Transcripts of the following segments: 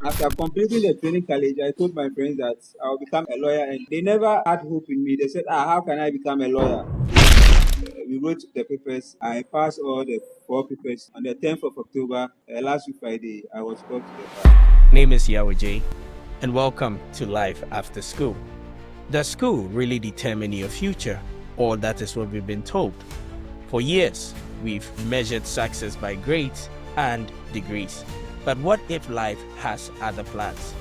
After completing the training college, I told my friends that I'll become a lawyer, and they never had hope in me. They said, how can I become a lawyer? We wrote the papers. I passed all the 4 papers. On the 10th of October, last week Friday, I was called to the bar. Name is Yahweh, and welcome to Life After School. Does school really determine your future? Or that is what we've been told. For years, we've measured success by grades and degrees. But what if life has other plans?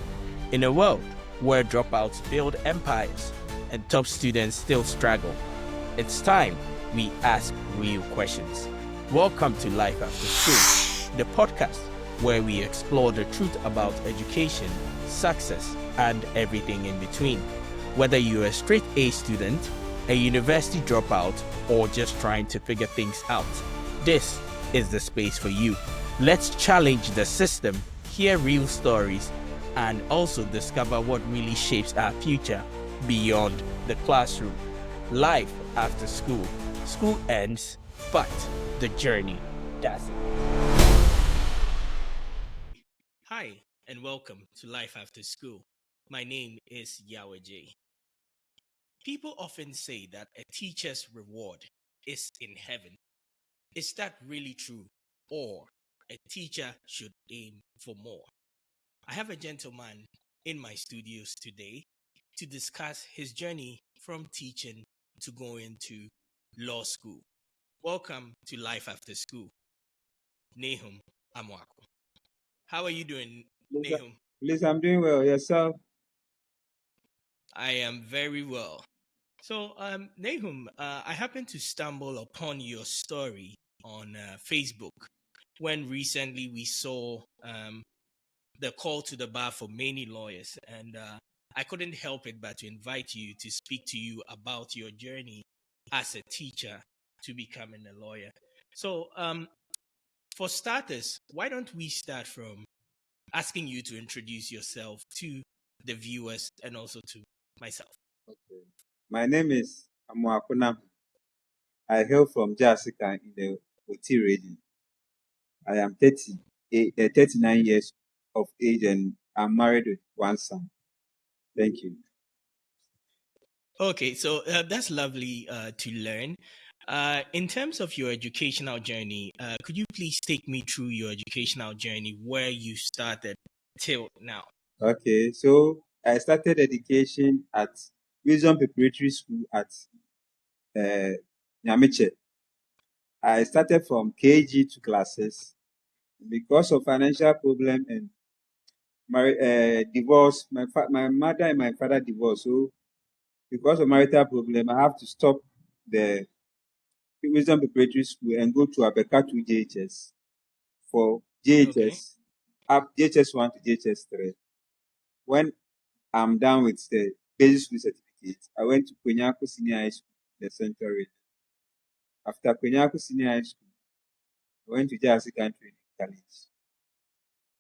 In a world where dropouts build empires and top students still struggle, it's time we ask real questions. Welcome to Life After School, the podcast where we explore the truth about education, success, and everything in between. Whether you're a straight A student, a university dropout, or just trying to figure things out, this is the space for you. Let's challenge the system, hear real stories, and also discover what really shapes our future beyond the classroom. Life after school. School ends, but the journey doesn't. Hi, and welcome to Life After School. My name is Yahweh J. People often say that a teacher's reward is in heaven. Is that really true? Or a teacher should aim for more? I have a gentleman in my studios today to discuss his journey from teaching to going to law school. Welcome to Life After School, Nahum Amwako. How are you doing, Nahum? Please, I'm doing well. Yourself? I am very well. So, Nahum, I happened to stumble upon your story on Facebook when recently we saw the call to the bar for many lawyers, and I couldn't help it but to invite you to speak to you about your journey as a teacher to becoming a lawyer. So, for starters, why don't we start from asking you to introduce yourself to the viewers and also to myself? Okay. My name is Amuakuna. I hail from Jasika in the Oti region. I am 39 years of age, and I'm married with one son. Thank you. Okay, so that's lovely to learn. In terms of your educational journey, could you please take me through your educational journey, where you started till now? Okay, so I started education at Wisdom Preparatory School at Nyamiche. I started from KG to classes. Because of financial problem and divorce, my mother and my father divorced. So because of marital problem, I have to stop the Wisdom Preparatory School and go to Abeka to JHS for Okay. JHS, up JHS 1 to JHS 3. When I'm done with the basic school certificate, I went to Kwenyako Senior High School, the Central Region. After Kwenyako Senior High School, I went to Jasikan Training College.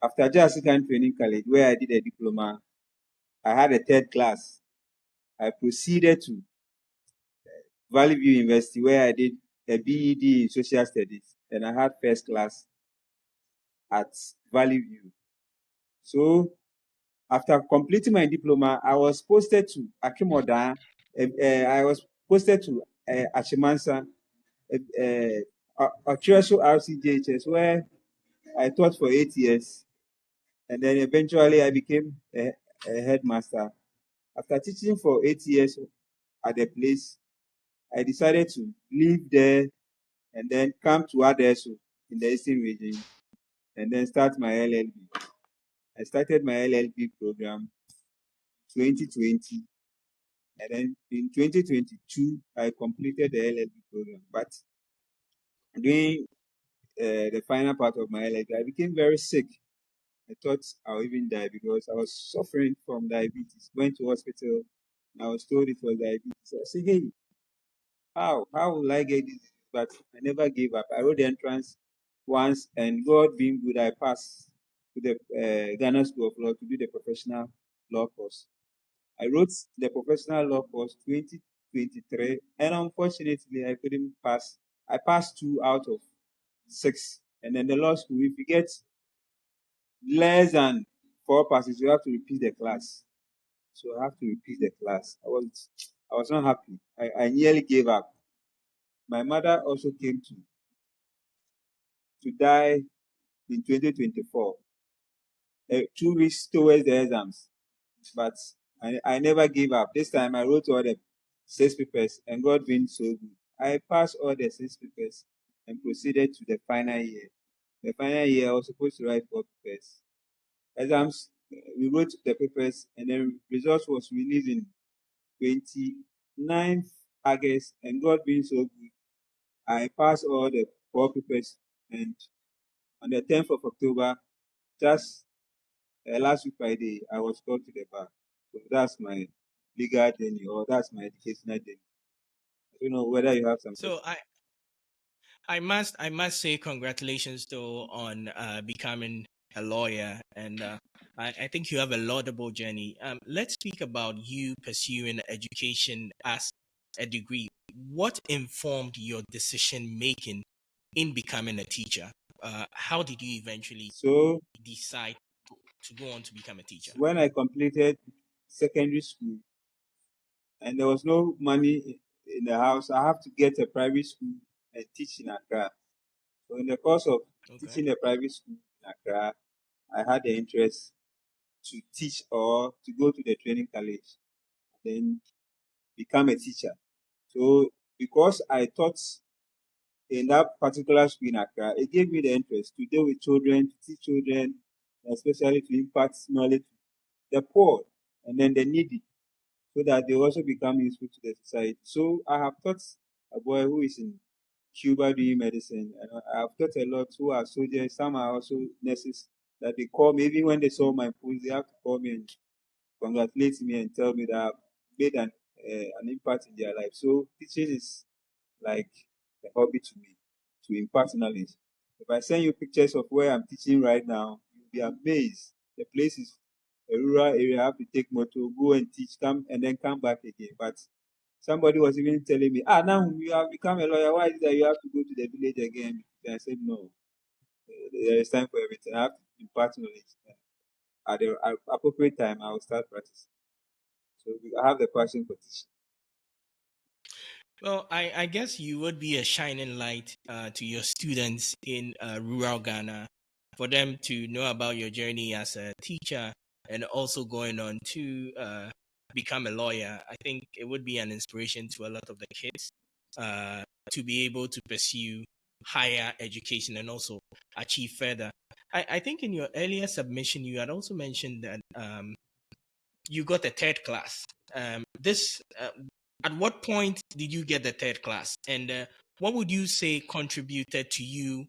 After Jasikan Training College, where I did a diploma, I had a third class. I proceeded to Valley View University, where I did a BEd in Social Studies, and I had first class at Valley View. So after completing my diploma, I was posted to Akimoda. I was posted to Achimansa, Ochereso RCJHS, where I taught for 8 years, and then eventually I became a headmaster. After teaching for 8 years at the place, I decided to leave there and then come to Adesu in the Eastern region and then start my LLB. I started my LLB program 2020, and then in 2022 I completed the LLB program. But during the final part of my LLB, I became very sick. I thought I'll even die because I was suffering from diabetes. Went to hospital, and I was told it was diabetes. I said, hey, how will I get this? But I never gave up. I wrote the entrance once, and God being good, I passed to the Ghana School of Law to do the professional law course. I wrote the professional law course 2023, and unfortunately, I couldn't pass. I passed 2 out of 6. And then the law school, if you get less than 4 passes, you have to repeat the class. So I have to repeat the class. I was not happy. I nearly gave up. My mother also came to die in 2024, 2 weeks towards the exams. But I never gave up. This time I wrote all the 6 papers, and God being so good, I passed all the 6 papers and proceeded to the final year. The final year, I was supposed to write 4 papers. Exams, we wrote the papers, and then results was released in 29th August, and God being so good, I passed all the 4 papers, and on the 10th of October, just last week Friday, I was called to the bar. So that's my legal journey, or that's my educational journey. I don't know whether you have some So questions. I must say congratulations though on becoming a lawyer, and I think you have a laudable journey. Let's speak about you pursuing education as a degree. What informed your decision making in becoming a teacher? How did you eventually So decide to go on to become a teacher? when I completed secondary school and there was no money in the house, I have to get a private school and teach in Accra. So in the course of Okay. teaching a private school in Accra, I had the interest to teach or to go to the training college, then become a teacher. So because I taught in that particular school in Accra, it gave me the interest to deal with children, to teach children, especially to impart knowledge to the poor and then the needy, so that they also become useful to the society. So I have taught a boy who is in Cuba doing medicine, and I have taught a lot who are soldiers, some are also nurses, that they call me, even when they saw my post, they have to call me and congratulate me and tell me that I've made an impact in their life. So teaching is like a hobby to me, to impart knowledge. If I send you pictures of where I'm teaching right now, you'll be amazed. The place is a rural area. I have to take motor, go and teach, come and then come back again. But somebody was even telling me, now you have become a lawyer. Why is it that you have to go to the village again? And I said, no, there is time for everything. I have to impart knowledge. At the appropriate time, I will start practicing. So I have the passion for teaching. Well, I guess you would be a shining light to your students in rural Ghana for them to know about your journey as a teacher and also going on to become a lawyer. I think it would be an inspiration to a lot of the kids to be able to pursue higher education and also achieve further. I think in your earlier submission, you had also mentioned that you got a third class. This At what point did you get the third class, and what would you say contributed to you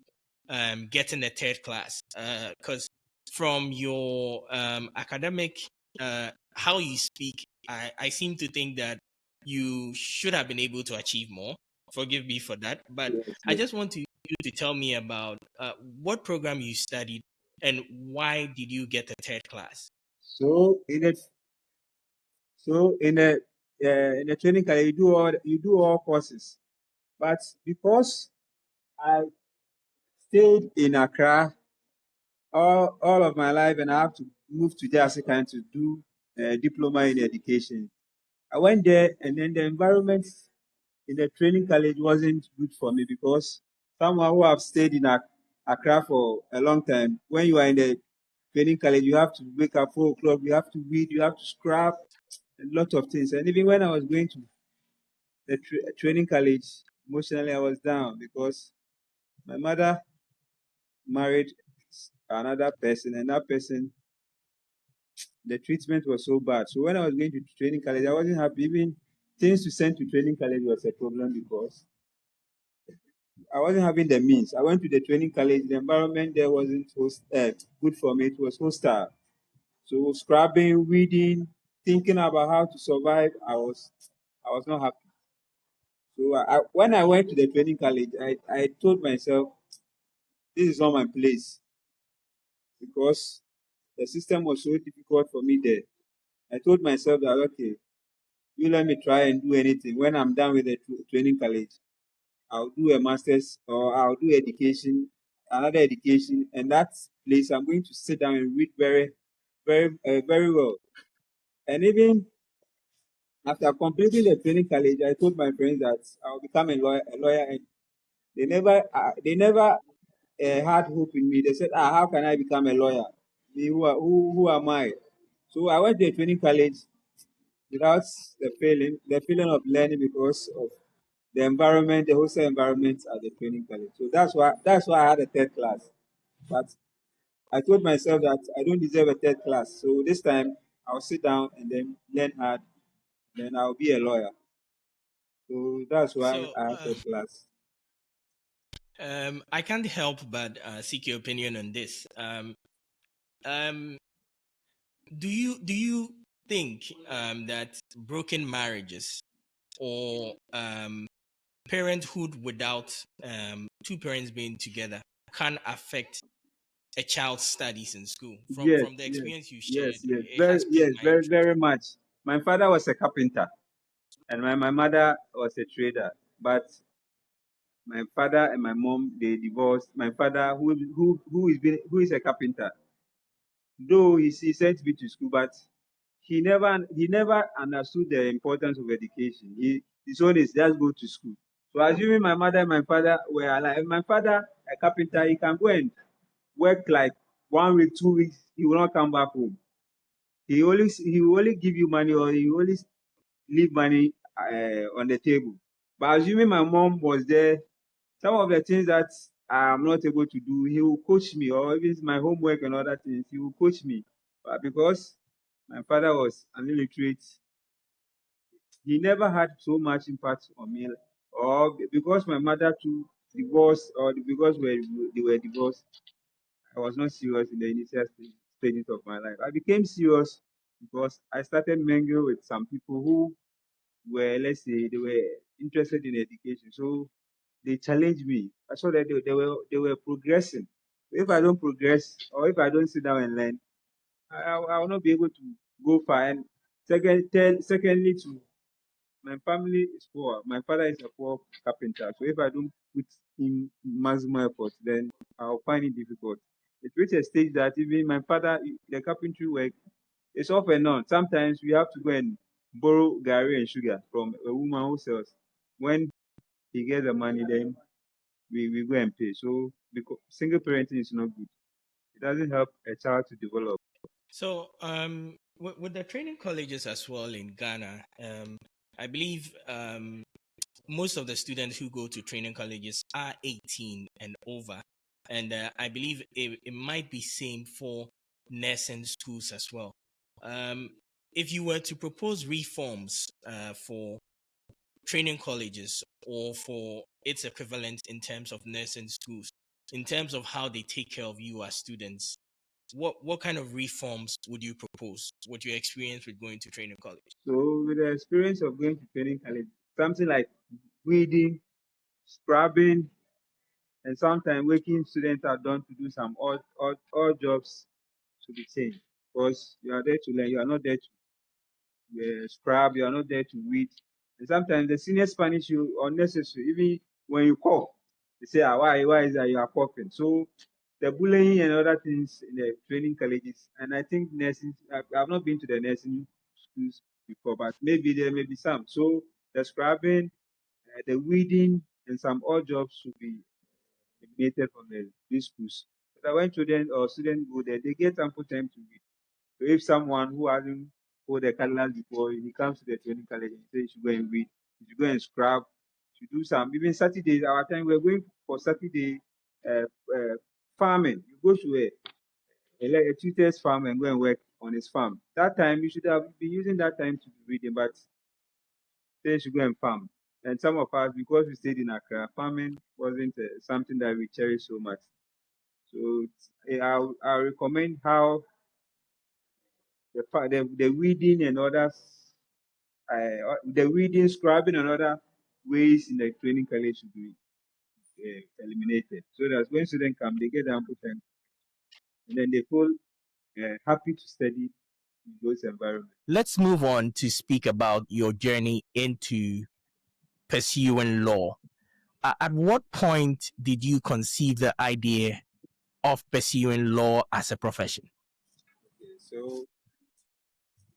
getting a third class? Because from your academic, how you speak, I seem to think that you should have been able to achieve more. Forgive me for that, but Yes, I yes. just want you to tell me about what program you studied and why did you get a third class? So in the training college, you do all courses. But because I stayed in Accra all of my life and I have to move to Jessica to do a diploma in education, I went there and then the environment in the training college wasn't good for me because someone who have stayed in Accra for a long time, when you are in the training college, you have to wake up 4 o'clock, you have to read, you have to scrap, a lot of things. And even when I was going to the training college, emotionally I was down because my mother married another person, and that person, the treatment was so bad. So when I was going to training college, I wasn't happy. Even things to send to training college was a problem because I wasn't having the means. I went to the training college, the environment there wasn't good for me. It was hostile. So scrubbing, reading, thinking about how to survive, I was not happy. So when I went to the training college, I told myself, this is not my place because the system was so difficult for me there. I told myself that, okay, you let me try and do anything. When I'm done with the training college, I'll do a master's or I'll do education, another education. And that place, I'm going to sit down and read very very well. And even after completing the training college, I told my friends that I'll become a lawyer, and they never had hope in me. They said, how can I become a lawyer? Me, who am I? So I went to a training college without the feeling of learning because of the environment, the hostel environment at the training college. So that's why I had a third class. But I told myself that I don't deserve a third class. So this time I'll sit down and then learn hard, then I'll be a lawyer. So that's why So I have third class. I can't help but seek your opinion on this. Um, do you think that broken marriages or parenthood without two parents being together can affect a child's studies in school? From Yes, from the yes, experience you shared, yes, yes. it has piqued my Very, interest. very much. My father was a carpenter and my mother was a trader. But my father and my mom they divorced. My father, who is a carpenter, though he sent me to school, but he never understood the importance of education. His own is just go to school. So assuming my mother and my father were alive, my father a carpenter, he can go and work like 1 week, 2 weeks, he will not come back home. He will only give you money, or he will only leave money on the table. But assuming my mom was there, some of the things that I'm not able to do, he will coach me, or even my homework and other things, he will coach me. But because my father was an illiterate, he never had so much impact on me. Or because my mother too divorced, or because they were divorced, I was not serious in the initial stages of my life. I became serious because I started mingling with some people who were, let's say, they were interested in education. So they challenged me. I saw that they were progressing. If I don't progress, or if I don't sit down and learn, I will not be able to go far. And secondly, to my family is poor. My father is a poor carpenter. So if I don't put in maximum effort, then I'll find it difficult. It reached a stage that even my father, the carpentry work, is off and on. Sometimes we have to go and borrow gari and sugar from a woman who sells. When he gets the money, then we go and pay. So because single parenting is not good. It doesn't help a child to develop. So with the training colleges as well in Ghana, I believe most of the students who go to training colleges are 18 and over, and I believe it might be same for nursing schools as well. Um, if you were to propose reforms for training colleges or for its equivalent in terms of nursing schools, in terms of how they take care of you as students, what kind of reforms would you propose? What your experience with going to training college? So with the experience of going to training college, something like weeding, scrubbing, and sometimes waking students are done to do some odd jobs should be changed. Because you are there to learn, you are not there to scrub, you are not there to weed. And sometimes the seniors punish you unnecessary. Even when you cough, they say, why is that you are coughing? So the bullying and other things in the training colleges, and I think nursing, I've not been to the nursing schools before, but maybe there may be some. So the scrubbing, the weeding, and some odd jobs should be eliminated from these schools. But when children or students go there, they get ample time to read. So if someone who hasn't hold the cardinals before, he comes to the training college and says he should go and read, he should go and scrub, he should do some. Even Saturdays, our time we're going for Saturday uh, farming. You go to a tutor's farm and go and work on his farm. That time you should have been using that time to be reading, but say you should go and farm. And some of us, because we stayed in Accra, farming wasn't something that we cherish so much. So I'll recommend how the weeding and others, the weeding, scrubbing, and other ways in the training college should be eliminated. So that when students come, they get ample time, and then they feel happy to study in those environments. Let's move on to speak about your journey into pursuing law. At what point did you conceive the idea of pursuing law as a profession? So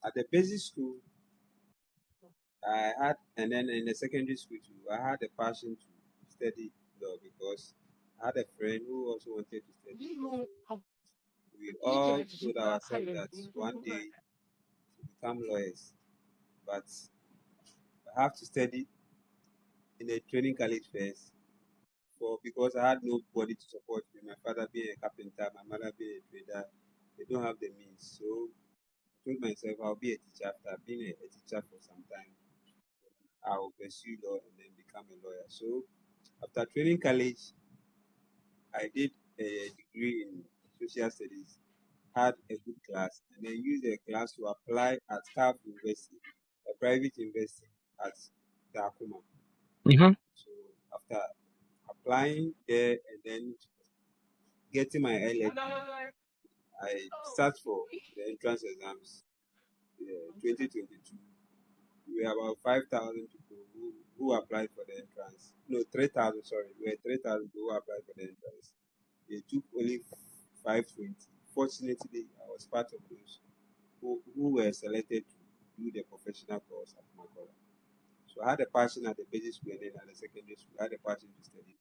at the basic school, I had, and then in the secondary school too, I had a passion to study law because I had a friend who also wanted to study law. So we all told ourselves that one day to become lawyers, but I have to study in a training college first. For because I had nobody to support me. My father being a carpenter, my mother being a trader, they don't have the means. So I told myself I'll be a teacher. After being a teacher for some time, I will pursue law and then become a lawyer. So after training college, I did a degree in social studies, had a good class, and then used the class to apply at Staff University, a private university at Dakuma. Mm-hmm. So after applying there and then getting my LLB, I sat for the entrance exams 2022. We were about 5,000 people who applied for the entrance. No, 3,000, sorry. We were 3,000 people who applied for the entrance. They took only 520. Fortunately, I was part of those who were selected to do the professional course at Makola. So I had a passion at the basic school and then at the secondary school. I had a passion to study.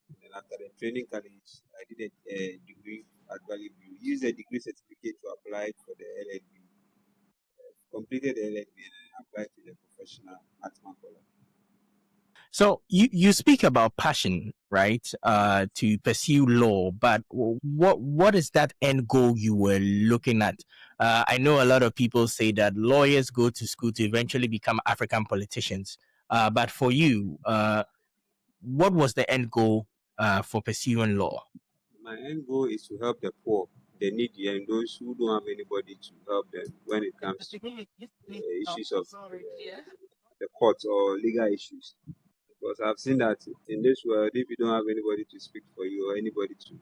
And then after the training college, I did a degree at Valley View. Used the degree certificate to apply for the LLB. Completed the LLB and then applied to the professional at Makola. So you speak about passion, right? To pursue law, but what is that end goal you were looking at? I know a lot of people say that lawyers go to school to eventually become African politicians. But for you, what was the end goal for pursuing law? My end goal is to help the poor, the needy, and those who don't have anybody to help them when it comes to issues of the courts or legal issues. Because I've seen that in this world, if you don't have anybody to speak for you or anybody to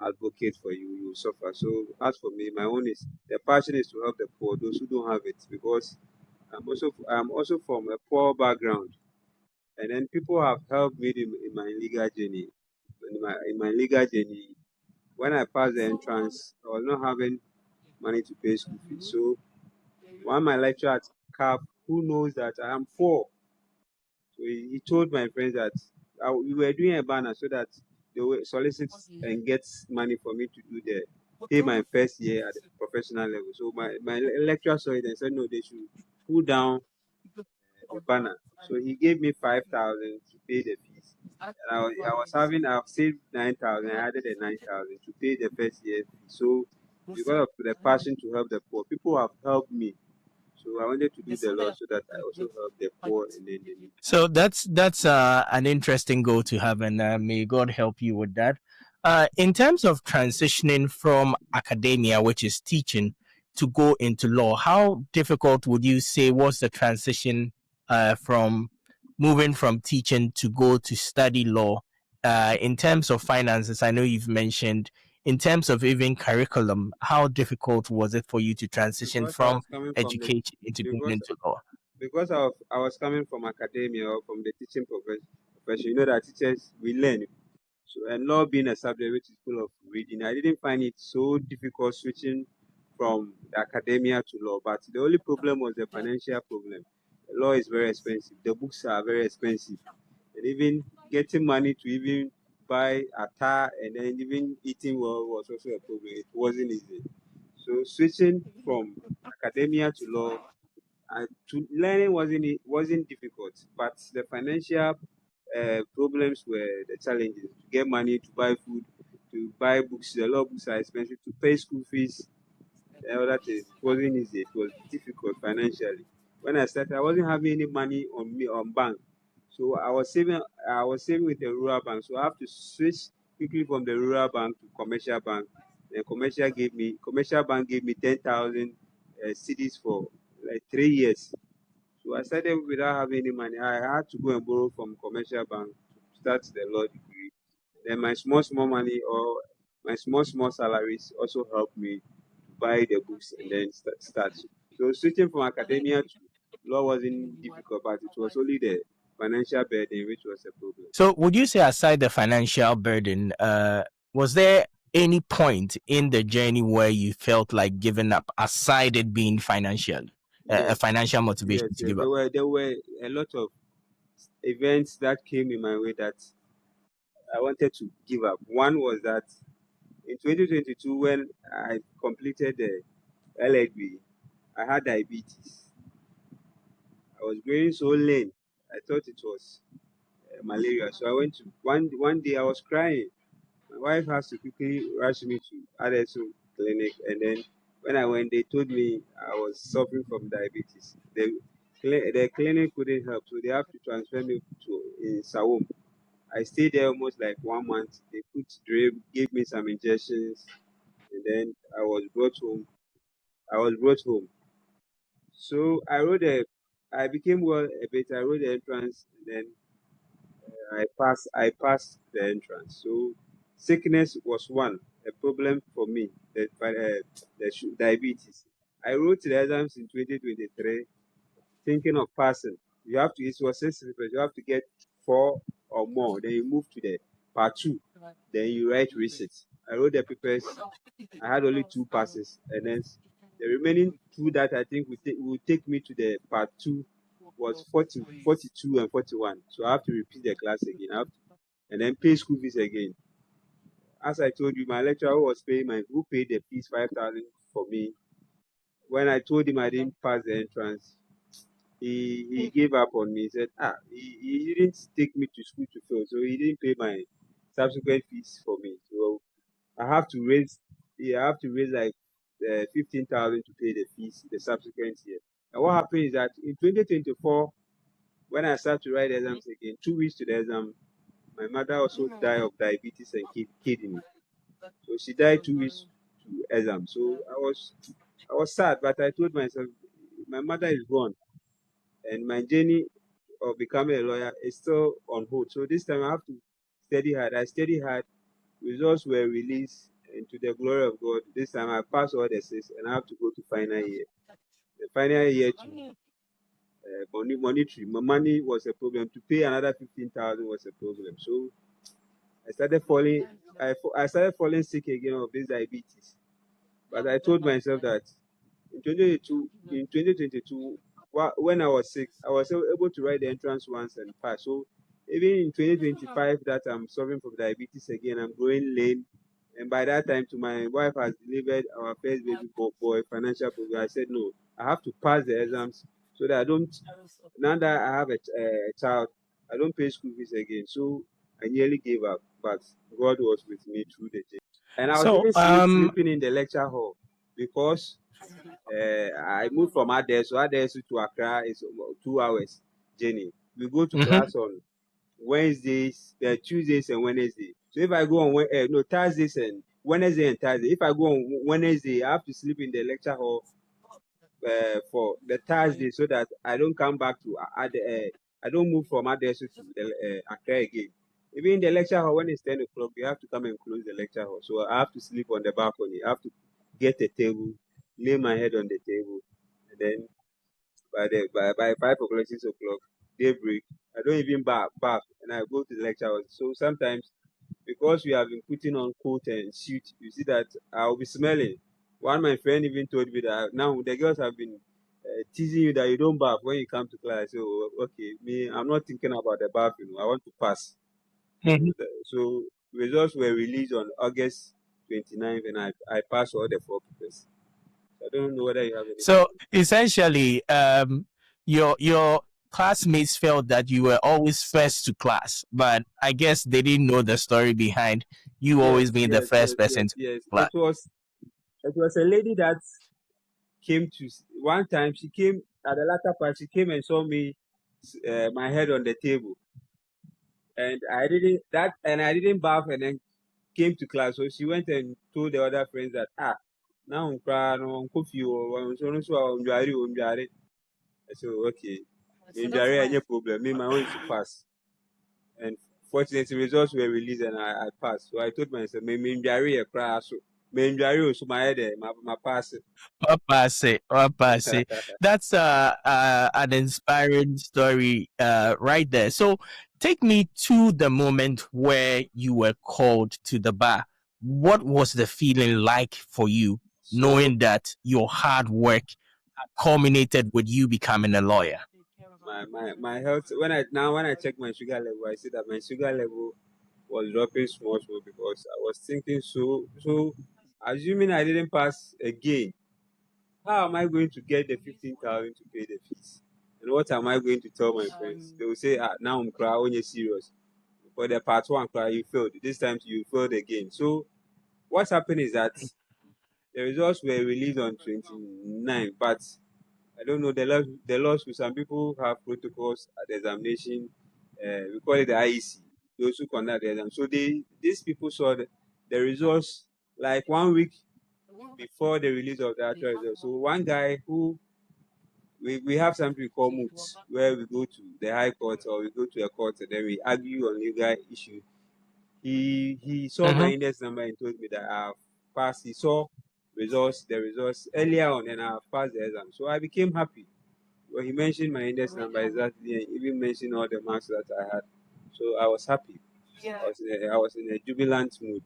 advocate for you, you will suffer. So as for me, my own is the passion is to help the poor, those who don't have it, because I'm also from a poor background, and then people have helped me in my legal journey. In my legal journey, when I passed the entrance, I was not having money to pay school fees. So one my lecturer at CAP, who knows that I am poor, so he told my friends that we were doing a banner so that they will solicit and get money for me to do the pay my first year at the professional level. So my lecturer saw it and said no, they should pull down the banner. So he gave me 5,000 to pay the fees. And I've saved 9,000. I added the 9,000 to pay the first year fee. So because of the passion to help the poor, people have helped me. So I wanted to do the law so that I also help the poor and then the needy. So that's an interesting goal to have, and may God help you with that. In terms of transitioning from academia, which is teaching, to go into law, how difficult would you say was the transition from moving from teaching to go to study law? In terms of finances, I know you've mentioned. In terms of even curriculum, how difficult was it for you to transition Because I from was coming from the education into going because into law? because I was coming from academia or from the teaching profession. You know that teachers we learn. So and law being a subject which is full of reading, I didn't find it so difficult switching from the academia to law. But the only problem was the financial problem. The law is very expensive. The books are very expensive, and even getting money to even buy a car and then even eating well was also a problem. It wasn't easy. So switching from academia to law to learning wasn't difficult, but the financial problems were the challenges. To get money to buy food, to buy books, a lot of books are expensive. To pay school fees, and other things, it wasn't easy. It was difficult financially. When I started, I wasn't having any money on me on bank, so I was saving. I was saving with the rural bank, so I have to switch quickly from the rural bank to commercial bank. The commercial bank gave me 10,000 CDs for like 3 years. So I started without having any money. I had to go and borrow from commercial bank to start the law degree. Then my small money or my small salaries also helped me to buy the books and then start. So switching from academia to law wasn't difficult, but it was only the financial burden which was a problem. So, would you say, aside the financial burden, was there any point in the journey where you felt like giving up, aside it being financial, a Yes, financial motivation to yes. give There up? were a lot of events that came in my way that I wanted to give up. One was that in 2022, when I completed the LLB, I had diabetes. I was growing so lean. I thought it was malaria. So I went to one day I was crying. My wife has to quickly rush me to RSO clinic, and then when I went, they told me I was suffering from diabetes. The clinic couldn't help, so they have to transfer me to in Sawom. I stayed there almost like 1 month. They put drip, gave me some injections, and then I was brought home. I was brought home. So I became well a bit. I wrote the entrance, and then I passed the entrance. So sickness was one a problem for me. Diabetes. I wrote the exams in 2023, thinking of passing. You have to. It was 6 papers. You have to get 4 or more. Then you move to the part two. Then you write receipt. I wrote the papers. I had only 2 passes, and then the remaining two that I think would take me to the part two was 40, 42 and 41. So I have to repeat the class again. And then pay school fees again. As I told you, my lecturer who paid the fees 5,000 for me. When I told him I didn't pass the entrance, he gave up on me. He said, he didn't take me to school to fail, so he didn't pay my subsequent fees for me. So I have to raise, I have to raise like 15,000 to pay the fees the subsequent year. And what happened is that in 2024, when I started to write exams again, 2 weeks to the exam, my mother also died of diabetes and kidney. So she died 2 weeks to exam. So I was sad, but I told myself, my mother is gone, and my journey of becoming a lawyer is still on hold. So this time I have to study hard. I studied hard. Results were released, and to the glory of God, this time I passed all the six, and I have to go to final year. The final year to monetary. My money was a problem. To pay another 15,000 was a problem. So I started falling. I started falling sick again of this diabetes. But I told myself that in 2022, when I was sick, I was able to write the entrance once and pass. So even in 2025, that I'm suffering from diabetes again, I'm growing lame. And by that time, to my wife has delivered our first baby boy, financial problem. I said, no, I have to pass the exams so that I don't, now that I have a child, I don't pay school fees again. So I nearly gave up, but God was with me through the day. And I was So, even sleeping in the lecture hall because I moved from Adesu to Accra is 2 hours journey. We go to mhm. class on Wednesdays, Tuesdays and Wednesday. So if I go on no Thursdays and Wednesday and Thursday, if I go on Wednesday, I have to sleep in the lecture hall for the Thursday so that I don't come back to I don't move from Adesu to the Accra again. Even in the lecture hall, when it's 10 o'clock, you have to come and close the lecture hall. So I have to sleep on the balcony. I have to get a table, lay my head on the table, and then by 5 o'clock, 6 o'clock, daybreak, I don't even bath and I go to the lecture hall. So sometimes because we have been putting on coat and suit, you see that I'll be smelling. One of my friend even told me that now the girls have been teasing you that you don't bath when you come to class. So okay, me, I'm not thinking about the bath. I want to pass. So results were released on August 29th, and I passed all the 4 papers. So I don't know whether you have anything. So essentially, your classmates felt that you were always first to class, but I guess they didn't know the story behind you always Yes, being the yes, first yes, person yes, to yes. class. It was a lady that came to one time. She came at the latter part. She came and saw me, my head on the table, and I didn't bath, and then came to class. So she went and told the other friends that now I'm crying, I'm coffee, or so I said okay, any problem. Me, my own is to pass, and fortunately results were released and I passed. So I told myself, me a cry so me so my head my pass. Opposite. That's an inspiring story right there. So take me to the moment where you were called to the bar. What was the feeling like for you, So knowing that your hard work culminated with you becoming a lawyer? my health, when I check my sugar level, I see that my sugar level was dropping small because I was thinking, so assuming I didn't pass again, how am I going to get the 15,000 to pay the fees? And what am I going to tell my friends? They will say, now I'm crying, when you're serious. For the part one cry, you failed. This time you failed again. So what's happened is that the results were released on 29, but I don't know the laws. Some people have protocols at the examination. We call it the IEC. Those who conduct the exam. So these people saw the results like 1 week before the release of the actual result. So one guy who we have something we call moots, where we go to the high court or we go to a court and then we argue on legal issue. He saw my Mm-hmm. index number and told me that I have passed. He saw the results earlier on and I have passed the exam. So I became happy. Well, he mentioned my index number exactly and even mentioned all the marks that I had. So I was happy. I was in a jubilant mood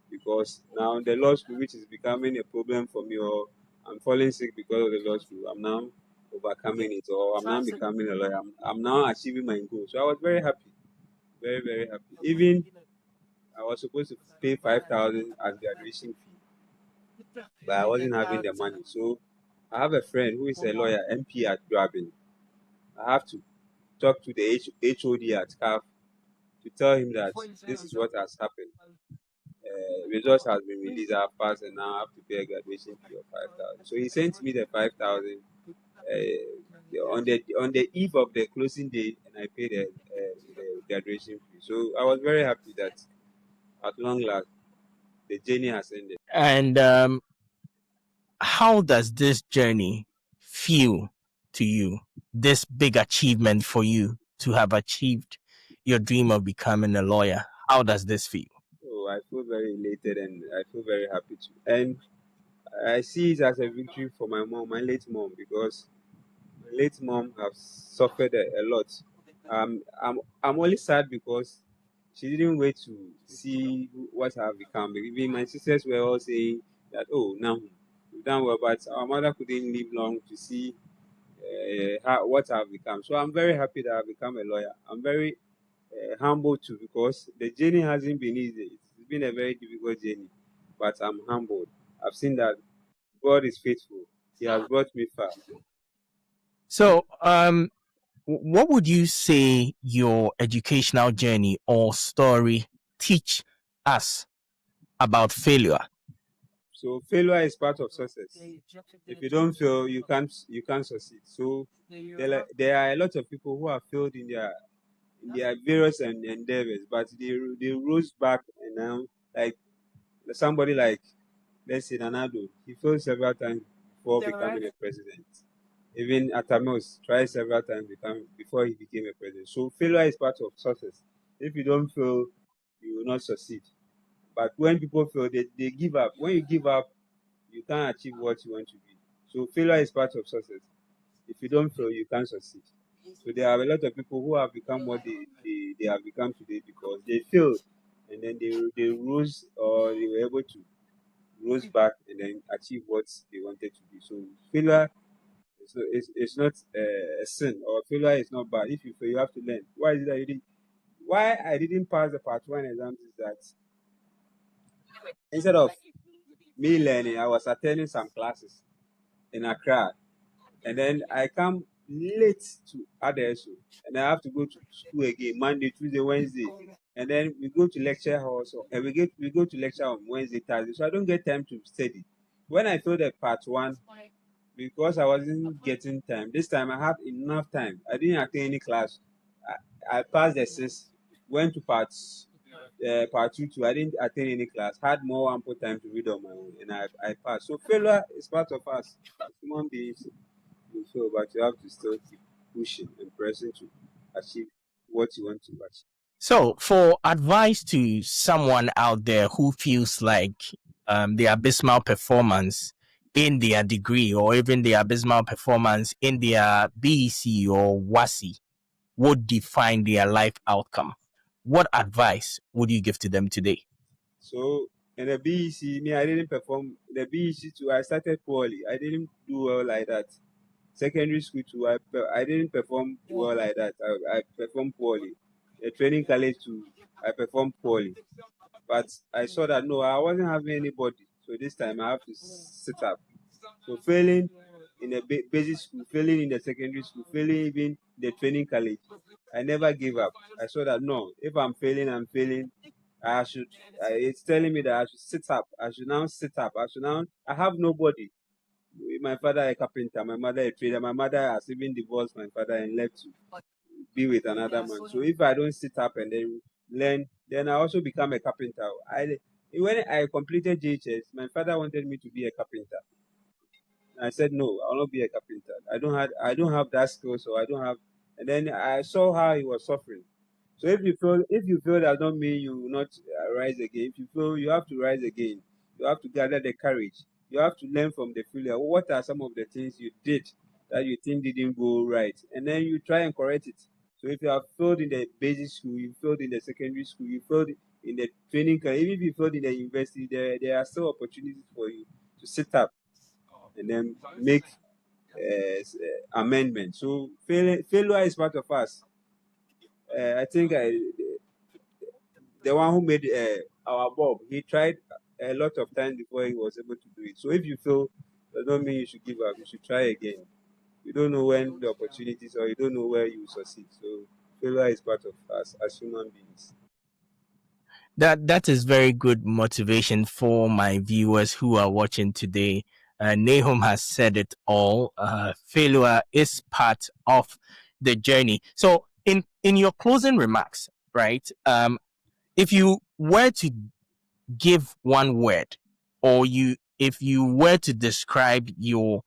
because now the law school, which is becoming a problem for me, or I'm falling sick because of the law school, I'm now overcoming it, or I'm now becoming a lawyer. I'm now achieving my goal. So I was very happy, very, very happy. Even I was supposed to pay 5,000 as graduation fee, but I wasn't having the money. So I have a friend who is a lawyer, MP at Grabbing. I have to talk to the HOD at CAF to tell him that this is what has happened. Results has been released, I have passed, and now I have to pay a graduation fee of 5,000. So he sent me the 5,000 on the eve of the closing day, and I paid the graduation fee. So I was very happy that at long last the journey has ended. And how does this journey feel to you? This big achievement for you to have achieved your dream of becoming a lawyer. How does this feel? So I feel very elated and I feel very happy too. And I see it as a victory for my mom, my late mom, because my late mom has suffered a lot. I'm only sad because she didn't wait to see what I have become. Even my sisters were all saying that, oh, now you've done well, but our mother couldn't live long to see what I've become. So I'm very happy that I've become a lawyer. I'm very humbled too because the journey hasn't been easy. It's been a very difficult journey, but I'm humbled. I've seen that God is faithful. He has brought me far. So, what would you say your educational journey or story teach us about failure? So failure is part of success. If you don't fail, you can't succeed. So there are a lot of people who have failed in their various endeavors, but they rose back and now like somebody like let's say Nanado, he failed several times before becoming a president. Even Atamos tried several times before he became a president. So failure is part of success. If you don't fail, you will not succeed. But when people fail, they give up. When you give up, you can't achieve what you want to be. So failure is part of success. If you don't fail, you can't succeed. So there are a lot of people who have become what they have become today because they failed and then they rose or they were able to rose back and then achieve what they wanted to do. So failure it's not a sin or failure is not bad. If you fail, you have to learn. Why is it that you did? Why I didn't pass the part one exams is that instead of me learning, I was attending some classes in Accra, and then I come late to Adesu, and I have to go to school again Monday, Tuesday, Wednesday, and then we go to lecture hall, so and we go to lecture on Wednesday, Thursday, so I don't get time to study. When I failed the part one, because I wasn't getting time. This time I have enough time. I didn't attend any class. I passed the six, went to part two too. I didn't attend any class. Had more ample time to read on my own, and I passed. So failure is part of us. As human beings, you fail, but you have to still keep pushing and pressing to achieve what you want to achieve. So, for advice to someone out there who feels like the abysmal performance in their degree or even the abysmal performance in their BEC or WASI would define their life outcome, what advice would you give to them today? So And the BEC, me, I didn't perform. The BEC too, I started poorly. I didn't do well like that. Secondary school too, I didn't perform well like that. I performed poorly. The training college too, I performed poorly. But I saw that no, I wasn't having anybody. So this time I have to sit up. So failing in the basic school, failing in the secondary school, failing even the training college, I never gave up. I saw that no, if I'm failing, I'm failing. I should. It's telling me that I should sit up. I should now sit up. I should now. I have nobody. My father a carpenter, my mother a trader. My mother has even divorced my father and left to be with another man. So if I don't sit up and then learn, then I also become a carpenter. When I completed JHS, my father wanted me to be a carpenter. I said no, I'll not be a carpenter. I don't have that skill, so I don't have. And then I saw how he was suffering. So if you feel that don't mean you will not rise again. If you feel you have to rise again, you have to gather the courage. You have to learn from the failure. What are some of the things you did that you think didn't go right, and then you try and correct it. So if you have failed in the basic school, you failed in the secondary school, you failed in the training, even if you failed in the university, there are still opportunities for you to sit up and then make amendments. So failure is part of us. I think the one who made our Bob, he tried a lot of times before he was able to do it. So if you fail, that don't mean you should give up. You should try again. You don't know when the opportunities, or you don't know where you succeed. So failure is part of us as human beings. That is very good motivation for my viewers who are watching today. Nahum has said it all. Failure is part of the journey. So, in your closing remarks, right? If you were to give one word, or if you were to describe your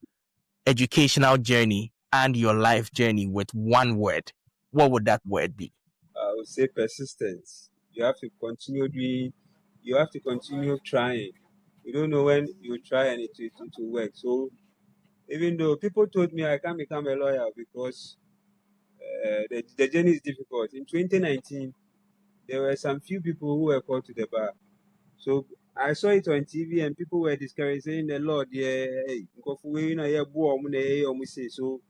educational journey and your life journey with one word, what would that word be? I would say persistence. You have to continue doing. You have to continue trying. You don't know when you try and it will work. So even though people told me I can't become a lawyer because the journey is difficult. In 2019, there were some few people who were called to the bar. So I saw it on TV and people were discouraged, saying the Lord, yeah, hey, so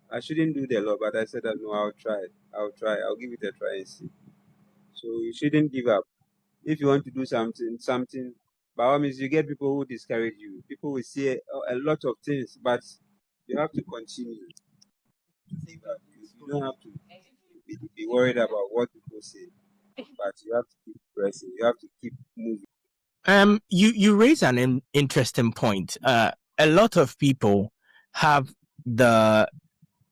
I shouldn't do the law, but I said that no, I'll try. I'll give it a try and see. So you shouldn't give up. If you want to do something, by all means, you get people who discourage you. People will say a lot of things, but you have to continue. You don't have to be worried about what people say, but you have to keep pressing. You have to keep moving. You raise an interesting point. A lot of people have the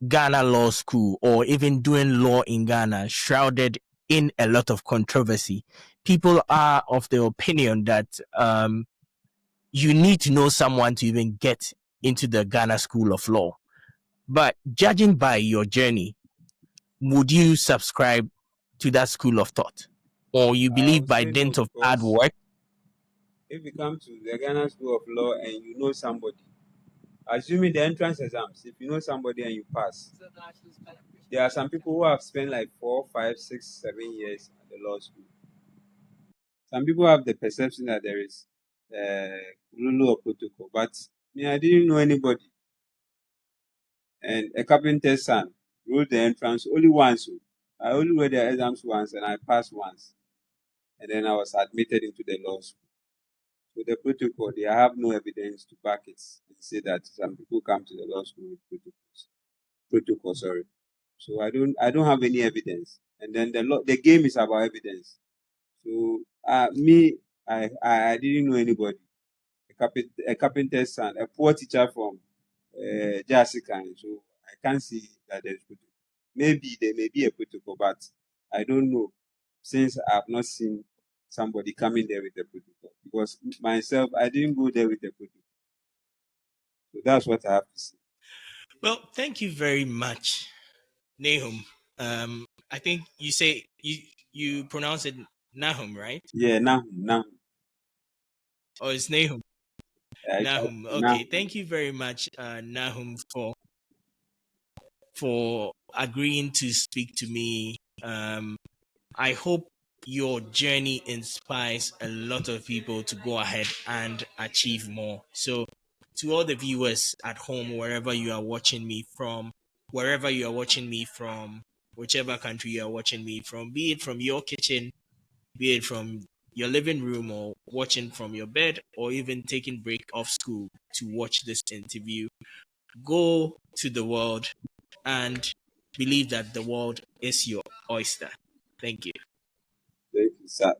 Ghana Law School or even doing law in Ghana shrouded in a lot of controversy. People are of the opinion that you need to know someone to even get into the Ghana School of Law. But judging by your journey, would you subscribe to that school of thought? Or you I believe would by say no dint of hard because work? if you come to the Ghana School of Law and you know somebody, assuming the entrance exams, if you know somebody and you pass, there are some people who have spent like 4, 5, 6, 7 years at the law school. Some people have the perception that there is Lulu or protocol, but me, I didn't know anybody. And a carpenter's son wrote the entrance only once. So I only read the exams once and I passed once. And then I was admitted into the law school. So the protocol, they have no evidence to back it and say that some people come to the law school with protocols. Protocol, sorry. So I don't have any evidence. And then the game is about evidence. So me, I didn't know anybody. A carpenter's son, a poor teacher from Jessica. So I can't see that there's protocol. Maybe there may be a protocol, but I don't know since I've not seen somebody coming there with a protocol. Because myself, I didn't go there with a protocol. So that's what I have to say. Well, thank you very much, Nahum. I think you say you pronounce it Nahum, right? Yeah, now, Or it's Nahum? Nahum. now. Okay, thank you very much, Nahum, for agreeing to speak to me. I hope your journey inspires a lot of people to go ahead and achieve more. So, to all the viewers at home, wherever you are watching me from, whichever country you are watching me from, be it from your kitchen, be it from your living room, or watching from your bed, or even taking break off school to watch this interview, go to the world and believe that the world is your oyster. Thank you. Thank you, sir.